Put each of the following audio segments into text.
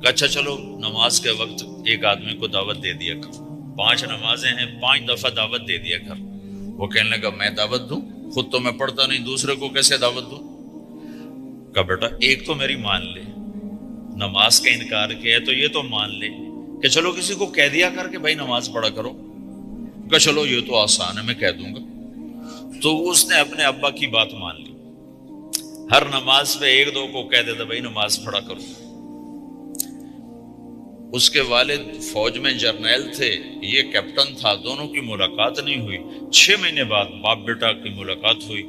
اچھا چلو نماز کے وقت ایک آدمی کو دعوت دے دیا کر، 5 نمازیں ہیں، 5 دفعہ دعوت دے دیا کر۔ وہ کہنے لگا میں دعوت دوں؟ خود تو میں پڑھتا نہیں، دوسرے کو کیسے دعوت دوں؟ کہا بیٹا ایک تو میری مان لے، نماز کا انکار کیا ہے تو یہ تو مان لے کہ چلو کسی کو کہہ دیا کر کہ بھائی نماز پڑھا کرو۔ کہا چلو یہ تو آسان ہے، میں کہہ دوں گا۔ تو اس نے اپنے ابا کی بات مان لی، ہر نماز پہ 1-2 کو کہہ دیتا بھائی نماز پڑھا کرو۔ اس کے والد فوج میں جرنیل تھے، یہ کیپٹن تھا، دونوں کی ملاقات نہیں ہوئی۔ 6 مہینے بعد باپ بیٹا کی ملاقات ہوئی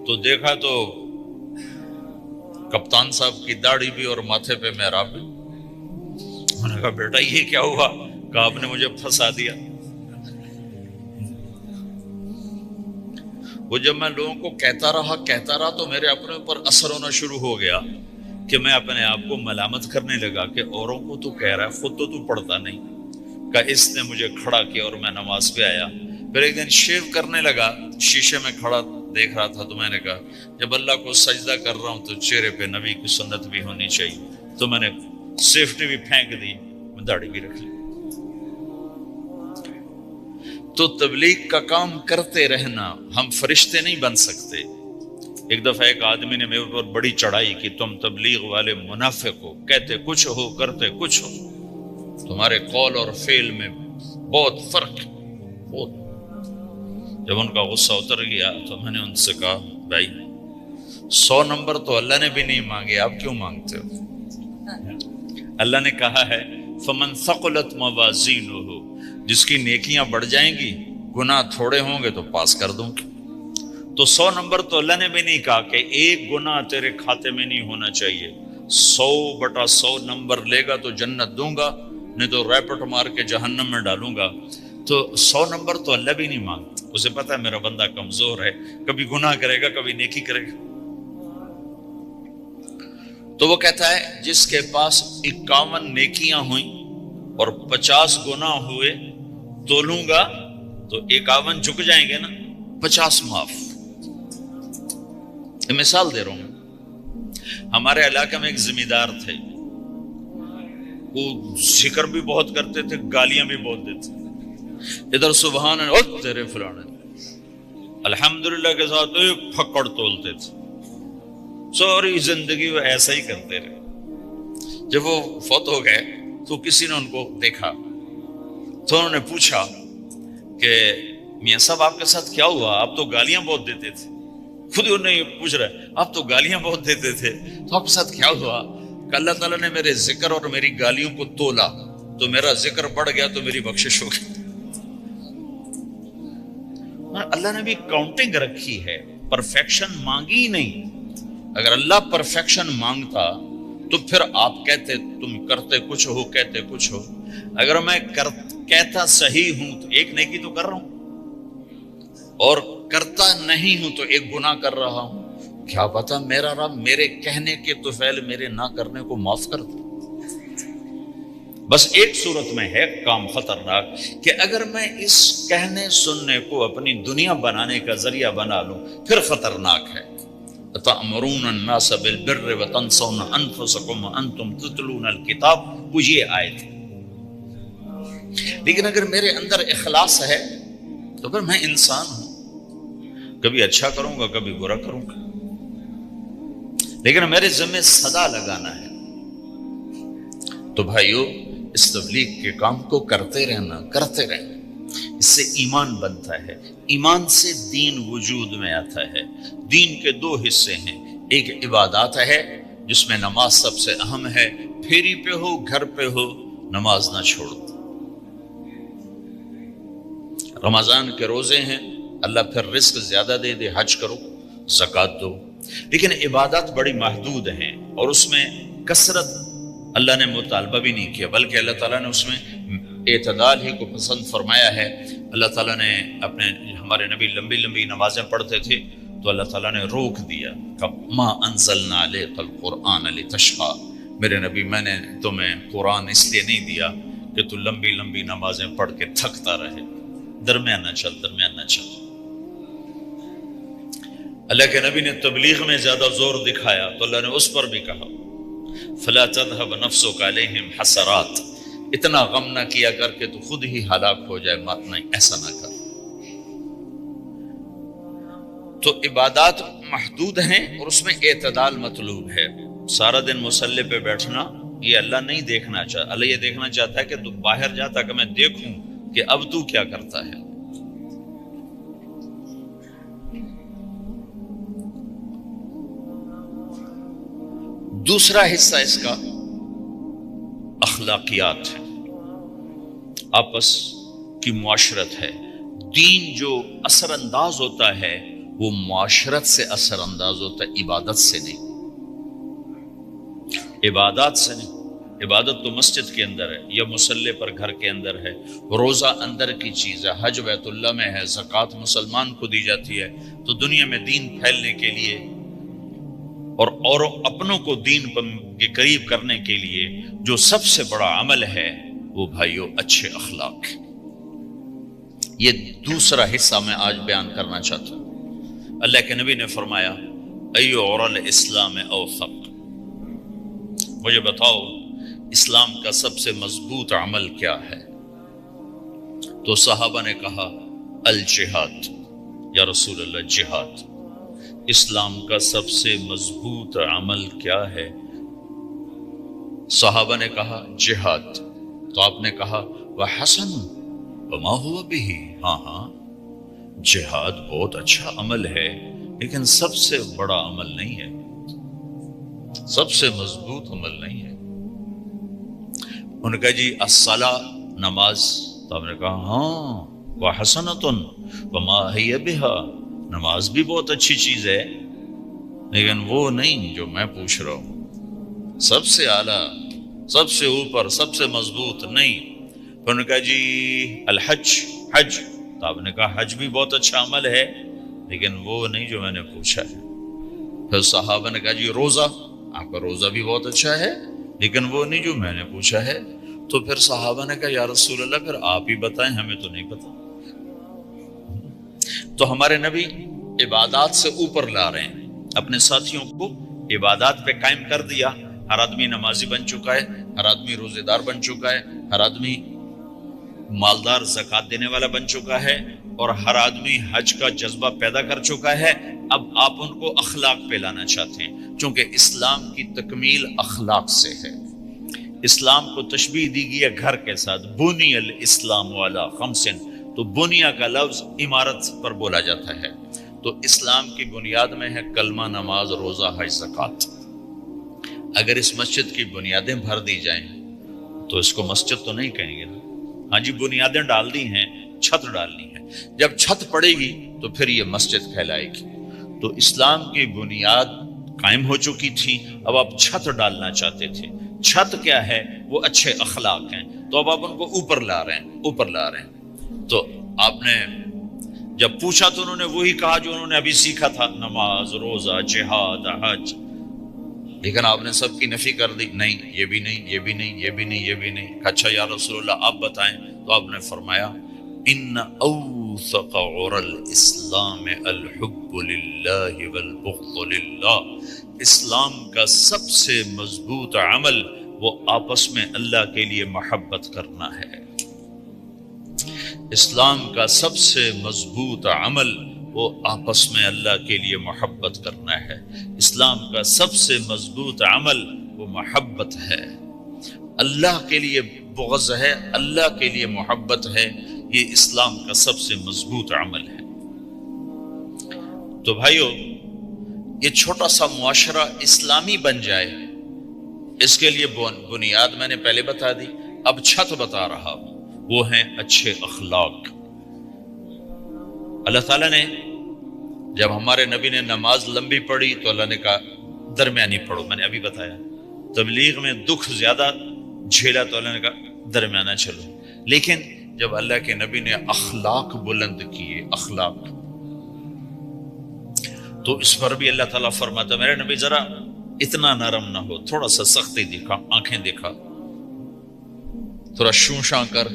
تو دیکھا تو کپتان صاحب کی داڑھی بھی اور ماتھے پہ محراب بھی۔ میں نے کہا بیٹا یہ کیا ہوا؟ کہا آپ نے مجھے پھنسا دیا۔ وہ جب میں لوگوں کو کہتا رہا تو میرے اپنے اوپر اثر ہونا شروع ہو گیا کہ میں اپنے آپ کو ملامت کرنے لگا کہ اوروں کو تو کہہ رہا ہے، خود تو پڑھتا نہیں۔ کہ اس نے مجھے کھڑا کیا اور میں نماز پہ آیا۔ پھر ایک دن شیو کرنے لگا، شیشے میں کھڑا دیکھ رہا تھا تو میں نے کہا جب اللہ کو سجدہ کر رہا ہوں تو چہرے پہ نبی کی سنت بھی ہونی چاہیے۔ تو میں نے سیفٹی بھی پھینک دی، میں داڑھی بھی رکھ لی۔ تو تبلیغ کا کام کرتے رہنا، ہم فرشتے نہیں بن سکتے۔ ایک دفعہ ایک آدمی نے میرے اوپر بڑی چڑھائی کی، تم تبلیغ والے منافق ہو، کہتے کچھ ہو کرتے کچھ ہو، تمہارے قول اور فعل میں بہت فرق ہے، بہت۔ جب ان کا غصہ اتر گیا تو میں نے ان سے کہا بھائی 100 نمبر تو اللہ نے بھی نہیں مانگے، آپ کیوں مانگتے ہو؟ اللہ نے کہا ہے فمن ثقلت موازینہ، جس کی نیکیاں بڑھ جائیں گی گناہ تھوڑے ہوں گے تو پاس کر دوں گی۔ تو 100 نمبر تو اللہ نے بھی نہیں کہا کہ ایک گناہ تیرے کھاتے میں نہیں ہونا چاہیے، 100/100 نمبر لے گا تو جنت دوں گا، نہیں تو ریپٹ مار کے جہنم میں ڈالوں گا۔ تو 100 نمبر تو اللہ بھی نہیں مانگتا، اسے پتا ہے میرا بندہ کمزور ہے، کبھی گناہ کرے گا کبھی نیکی کرے گا۔ تو وہ کہتا ہے جس کے پاس 51 نیکیاں ہوئیں اور 50 گناہ ہوئے تولوں گا تو 51 جھک جائیں گے نا، 50 معاف۔ مثال دے رہا ہوں، ہمارے علاقے میں ایک ذمہ دار تھے، وہ ذکر بھی بہت کرتے تھے، گالیاں بھی بہت دیتے، ادھر سبحان اللہ تیرے فلانے، الحمدللہ کے ساتھ ایک پھکڑ تولتے تھے، ساری زندگی وہ ایسا ہی کرتے رہے۔ جب وہ فوت ہو گئے تو کسی نے ان کو دیکھا تو انہوں نے پوچھا کہ میاں صاحب آپ کے ساتھ کیا ہوا؟ آپ تو گالیاں بہت دیتے تھے۔ خود ہی انہیں پوچھ رہے آپ تو گالیاں بہت دیتے تھے، تو آپ کے ساتھ کیا ہوا؟ کہ اللہ تعالیٰ نے میرے ذکر اور میری گالیوں کو تولا تو میرا ذکر بڑھ گیا تو میری بخشش ہو گئی۔ اللہ نے بھی کاؤنٹنگ رکھی ہے، پرفیکشن مانگی نہیں۔ اگر اللہ پرفیکشن مانگتا تو پھر آپ کہتے تم کرتے کچھ ہو کہتے کچھ ہو۔ اگر میں کہتا صحیح ہوں تو ایک نیکی تو کر رہا ہوں، اور کرتا نہیں ہوں تو ایک گناہ کر رہا ہوں۔ کیا پتا میرا رب میرے کہنے کے طفیل میرے نہ کرنے کو معاف کر دے۔ بس ایک صورت میں ہے کام خطرناک کہ اگر میں اس کہنے سننے کو اپنی دنیا بنانے کا ذریعہ بنا لوں پھر خطرناک ہے۔ تأمرون الناس بالبر وتنسون انفسکم وانتم تتلون الکتاب، وہ یہ آیت ہے۔ لیکن اگر میرے اندر اخلاص ہے تو پھر میں انسان ہوں، کبھی اچھا کروں گا کبھی برا کروں گا، لیکن میرے ذمہ صدا لگانا ہے۔ تو بھائیو اس تبلیغ کے کام کو کرتے رہنا، اس سے ایمان بنتا ہے، ایمان سے دین وجود میں آتا ہے۔ دین کے 2 حصے ہیں، ایک عبادات ہے جس میں نماز سب سے اہم ہے، پھیری پہ ہو گھر پہ ہو نماز نہ چھوڑو۔ رمضان کے روزے ہیں، اللہ پھر رزق زیادہ دے دے، حج کرو، زکوٰۃ دو، لیکن عبادات بڑی محدود ہیں اور اس میں کثرت اللہ نے مطالبہ بھی نہیں کیا، بلکہ اللہ تعالیٰ نے اس میں اعتدال ہی کو پسند فرمایا ہے۔ اللہ تعالیٰ نے ہمارے نبی لمبی نمازیں پڑھتے تھے تو اللہ تعالیٰ نے روک دیا کہ ما انزلنا علیک القرآن لتشقی، میرے نبی میں نے تمہیں قرآن اس لیے نہیں دیا کہ تو لمبی نمازیں پڑھ کے تھکتا رہے، درمیانہ چل۔ اللہ کے نبی نے تبلیغ میں زیادہ زور دکھایا تو اللہ نے اس پر بھی کہا فلا تذهب نفسك علیہم حسرات، اتنا غم نہ کیا کر کہ تو خود ہی ہلاک ہو جائے، نہیں ایسا نہ کر۔ تو عبادات محدود ہیں اور اس میں اعتدال مطلوب ہے۔ سارا دن مصلی پہ بیٹھنا یہ اللہ نہیں دیکھنا چاہتا، اللہ یہ دیکھنا چاہتا ہے کہ تو باہر جا تاکہ میں دیکھوں کہ اب تو کیا کرتا ہے۔ دوسرا حصہ اس کا اخلاقیات ہے، آپس کی معاشرت ہے۔ دین جو اثر انداز ہوتا ہے وہ معاشرت سے اثر انداز ہوتا ہے، عبادت سے نہیں، عبادات سے نہیں۔ عبادت تو مسجد کے اندر ہے یا مصلی پر گھر کے اندر ہے، روزہ اندر کی چیز ہے، حج بیت اللہ میں ہے، زکوٰۃ مسلمان کو دی جاتی ہے۔ تو دنیا میں دین پھیلنے کے لیے اور اپنوں کو دین کے قریب کرنے کے لیے جو سب سے بڑا عمل ہے وہ بھائیو اچھے اخلاق۔ یہ دوسرا حصہ میں آج بیان کرنا چاہتا ہوں۔ اللہ کے نبی نے فرمایا ایو اور الاسلام اوثق، مجھے بتاؤ اسلام کا سب سے مضبوط عمل کیا ہے؟ تو صحابہ نے کہا الجہاد، یا رسول اللہ جہاد۔ اسلام کا سب سے مضبوط عمل کیا ہے؟ صحابہ نے کہا جہاد۔ تو آپ نے کہا وحسن وما هو به، ہاں جہاد بہت اچھا عمل ہے لیکن سب سے بڑا عمل نہیں ہے، سب سے مضبوط عمل نہیں ہے۔ ان کا جی الصلاۃ، نماز۔ تو آپ نے کہا ہاں وحسنۃ وما هي بها، نماز بھی بہت اچھی چیز ہے لیکن وہ نہیں جو میں پوچھ رہا ہوں، سب سے اعلیٰ، سب سے اوپر، سب سے مضبوط نہیں۔ پھر انہوں نے کہا جی الحج، حج۔ تو آپ نے کہا حج بھی بہت اچھا عمل ہے لیکن وہ نہیں جو میں نے پوچھا ہے۔ پھر صحابہ نے کہا جی روزہ، آپ کا روزہ بھی بہت اچھا ہے لیکن وہ نہیں جو میں نے پوچھا ہے۔ تو پھر صحابہ نے کہا یا رسول اللہ پھر آپ ہی بتائیں، ہمیں تو نہیں پتا۔ تو ہمارے نبی عبادات سے اوپر لا رہے ہیں، اپنے ساتھیوں کو عبادات پہ قائم کر دیا۔ ہر آدمی نمازی بن چکا ہے، ہر آدمی روزے دار بن چکا ہے، ہر آدمی مالدار زکوٰۃ دینے والا بن چکا ہے، اور ہر آدمی حج کا جذبہ پیدا کر چکا ہے۔ اب آپ ان کو اخلاق پہ لانا چاہتے ہیں، چونکہ اسلام کی تکمیل اخلاق سے ہے۔ اسلام کو تشبیہ دی گئی ہے گھر کے ساتھ، بنی الاسلام علی خمس۔ تو بنیا کا لفظ عمارت پر بولا جاتا ہے، تو اسلام کی بنیاد میں ہے کلمہ، نماز، روزہ، حج، زکوٰۃ۔ اگر اس مسجد کی بنیادیں بھر دی جائیں تو اس کو مسجد تو نہیں کہیں گے نا۔ ہاں جی بنیادیں ڈال دی ہیں، چھت ڈالنی ہے، جب چھت پڑے گی تو پھر یہ مسجد کہلائے گی۔ تو اسلام کی بنیاد قائم ہو چکی تھی، اب آپ چھت ڈالنا چاہتے تھے۔ چھت کیا ہے؟ وہ اچھے اخلاق ہیں۔ تو اب آپ ان کو اوپر لا رہے ہیں، اوپر لا رہے ہیں۔ تو آپ نے جب پوچھا تو انہوں نے وہی کہا جو انہوں نے ابھی سیکھا تھا، نماز، روزہ، جہاد، حج۔ لیکن آپ نے سب کی نفی کر دی، نہیں یہ بھی نہیں، یہ بھی نہیں، یہ بھی نہیں، یہ بھی نہیں۔ اچھا یا رسول اللہ آپ بتائیں۔ تو آپ نے فرمایا ان اوثق عر الاسلام الحب للہ والبغض للہ، اسلام کا سب سے مضبوط عمل وہ آپس میں اللہ کے لیے محبت کرنا ہے۔ اسلام کا سب سے مضبوط عمل وہ آپس میں اللہ کے لیے محبت کرنا ہے۔ اسلام کا سب سے مضبوط عمل وہ محبت ہے، اللہ کے لیے بغض ہے، اللہ کے لیے محبت ہے، یہ اسلام کا سب سے مضبوط عمل ہے۔ تو بھائیو یہ چھوٹا سا معاشرہ اسلامی بن جائے، اس کے لیے بنیاد میں نے پہلے بتا دی، اب چھت بتا رہا ہوں، وہ ہیں اچھے اخلاق۔ اللہ تعالیٰ نے جب ہمارے نبی نے نماز لمبی پڑھی تو اللہ نے کہا درمیانی پڑھو، میں نے ابھی بتایا۔ تبلیغ میں دکھ زیادہ جھیلا تو اللہ نے کہا درمیانہ چلو۔ لیکن جب اللہ کے نبی نے اخلاق بلند کیے، اخلاق، تو اس پر بھی اللہ تعالیٰ فرماتا میرے نبی ذرا اتنا نرم نہ ہو، تھوڑا سا سختی دکھا، آنکھیں دکھا، تھوڑا شوشاں کر۔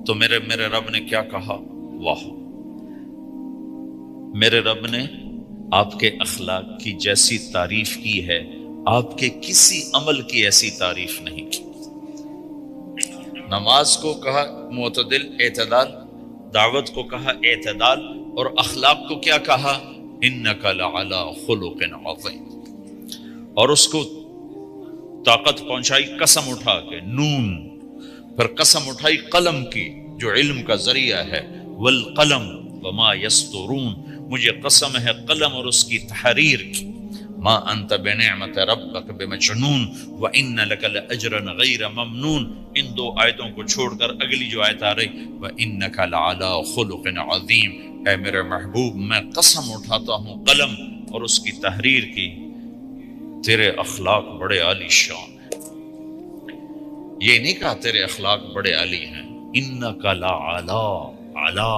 تو میرے رب نے کیا کہا؟ واہ، میرے رب نے آپ کے اخلاق کی جیسی تعریف کی ہے آپ کے کسی عمل کی ایسی تعریف نہیں کی۔ نماز کو کہا معتدل، اعتدال، دعوت کو کہا اعتدال، اور اخلاق کو کیا کہا؟ انک لعلی خلق عظیم، اور اس کو طاقت پہنچائی قسم اٹھا کے نون، پھر قسم اٹھائی قلم کی جو علم کا ذریعہ ہے، والقلم وما یسطرون، مجھے قسم ہے قلم اور اس کی تحریر کی، ما انت بنعمت ربک بمجنون وان لک لاجرا غیر ممنون۔ ان دو آیتوں کو چھوڑ کر اگلی جو آیت آ رہی وانک لعلی خلق عظیم، اے میرے محبوب میں قسم اٹھاتا ہوں قلم اور اس کی تحریر کی، تیرے اخلاق بڑے عالی شان ہیں۔ یہ نہیں کہا تیرے اخلاق بڑے عالی ہیں، انک لعلی، علا،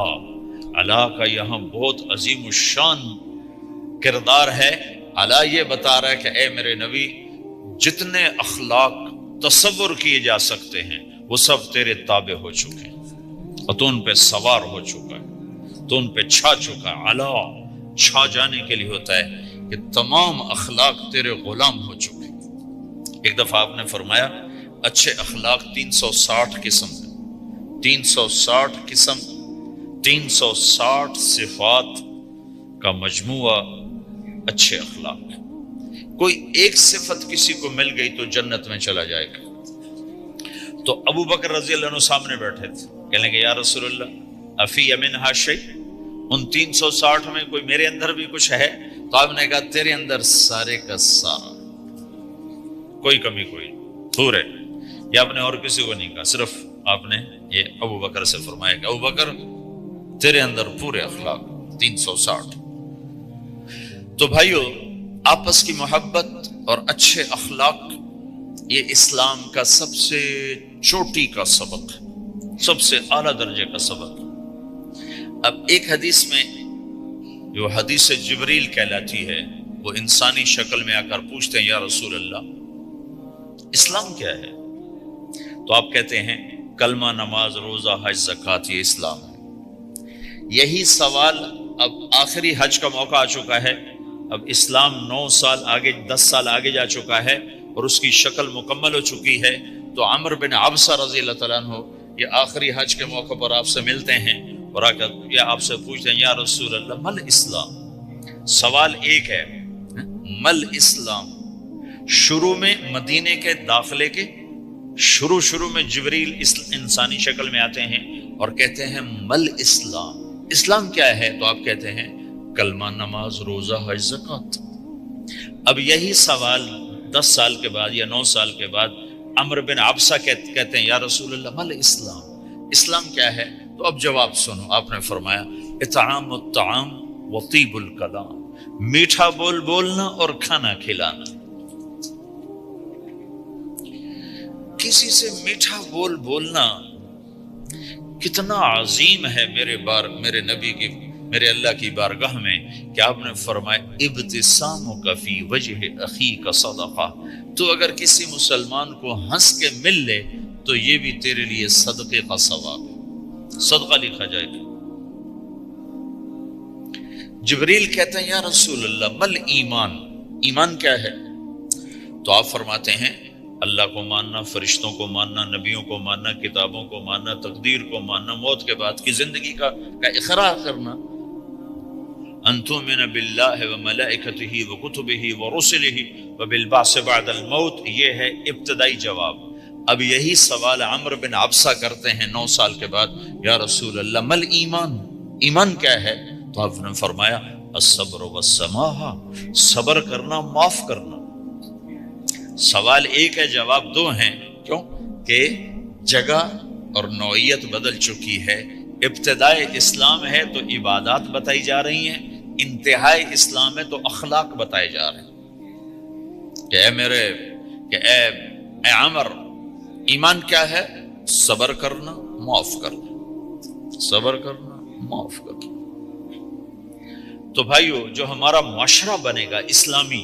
علا کا یہاں بہت عظیم الشان کردار ہے۔ علا یہ بتا رہا ہے کہ اے میرے نبی، جتنے اخلاق تصور کیے جا سکتے ہیں وہ سب تیرے تابع ہو چکے ہیں، اور تو ان پہ سوار ہو چکا ہے، تو ان پہ چھا چکا ہے۔ علا چھا جانے کے لیے ہوتا ہے کہ تمام اخلاق تیرے غلام ہو چکے ہیں۔ ایک دفعہ آپ نے فرمایا اچھے اخلاق 360 قسم ہیں، 360 قسم، 360 صفات کا مجموعہ اچھے اخلاق ہے۔ کوئی ایک صفت کسی کو مل گئی تو جنت میں چلا جائے گا۔ تو ابو بکر رضی اللہ عنہ سامنے بیٹھے تھے، کہنے لگے یا رسول اللہ افی منہا شیء، ان 360 میں کوئی میرے اندر بھی کچھ ہے؟ تو آپ نے کہا تیرے اندر سارے کا سارا، کوئی کمی کوئی پورے۔ یہ آپ نے اور کسی کو نہیں کہا، صرف آپ نے یہ ابو بکر سے فرمایا کہ ابو بکر تیرے اندر پورے اخلاق 360۔ تو بھائیو، آپس کی محبت اور اچھے اخلاق یہ اسلام کا سب سے چوٹی کا سبق ہے، سب سے اعلیٰ درجے کا سبق۔ اب ایک حدیث میں جو حدیث جبریل کہلاتی ہے، وہ انسانی شکل میں آ کر پوچھتے ہیں یا رسول اللہ اسلام کیا ہے؟ تو آپ کہتے ہیں کلمہ، نماز، روزہ، حج، زکوٰۃ، یہ اسلام ہے۔ یہی سوال اب آخری حج کا موقع آ چکا ہے، اب اسلام 9 سال آگے، 10 سال آگے جا چکا ہے اور اس کی شکل مکمل ہو چکی ہے۔ تو عمر بن عبسہ رضی اللہ تعالیٰ عنہ یہ آخری حج کے موقع پر آپ سے ملتے ہیں اور آ کر یہ آپ سے پوچھتے ہیں یا رسول اللہ مل اسلام؟ سوال ایک ہے، مل اسلام؟ شروع میں مدینے کے داخلے کے شروع میں جبریل انسانی شکل میں آتے ہیں اور کہتے ہیں مل اسلام، اسلام کیا ہے؟ تو آپ کہتے ہیں کلمہ، نماز، روزہ، حج، زکوٰۃ۔ اب یہی سوال 10 سال کے بعد یا 9 سال کے بعد عمر بن عبسہ کہتے ہیں یا رسول اللہ مل اسلام، اسلام کیا ہے؟ تو اب جواب سنو، آپ نے فرمایا اطعام الطعام وطیب الکلام، میٹھا بول بولنا اور کھانا کھلانا۔ کسی سے میٹھا بول بولنا کتنا عظیم ہے میرے نبی کی، میرے اللہ کی بارگاہ میں، کہ آپ نے فرمایا ابتسامک فی وجہ اخیک صدقہ، تو اگر کسی مسلمان کو ہنس کے مل لے تو یہ بھی تیرے لیے صدقے کا ثواب ہے، صدقہ لکھا جائے گا۔ جبریل کہتے ہیں یا رسول اللہ مل ایمان، ایمان کیا ہے؟ تو آپ فرماتے ہیں اللہ کو ماننا، فرشتوں کو ماننا، نبیوں کو ماننا، کتابوں کو ماننا، تقدیر کو ماننا، موت کے بعد کی زندگی کا اقرار کرنا، ان تؤمن باللہ وملائکتہ وکتبہ ورسلہ وبالبعث بعد الموت۔ یہ ہے ابتدائی جواب۔ اب یہی سوال عمر بن عبسہ کرتے ہیں 9 سال کے بعد، یا رسول اللہ مل ایمان، ایمان کیا ہے؟ تو آپ نے فرمایا الصبر والسماحہ، صبر کرنا، معاف کرنا۔ سوال ایک ہے، جواب 2 ہیں، کیوں کہ جگہ اور نوعیت بدل چکی ہے۔ ابتدائے اسلام ہے تو عبادات بتائی جا رہی ہیں، انتہائی اسلام ہے تو اخلاق بتائے جا رہے ہیں کہ اے عمر، ایمان کیا ہے؟ صبر کرنا، معاف کرنا، صبر کرنا، معاف کرنا۔ تو بھائیو، جو ہمارا معاشرہ بنے گا اسلامی،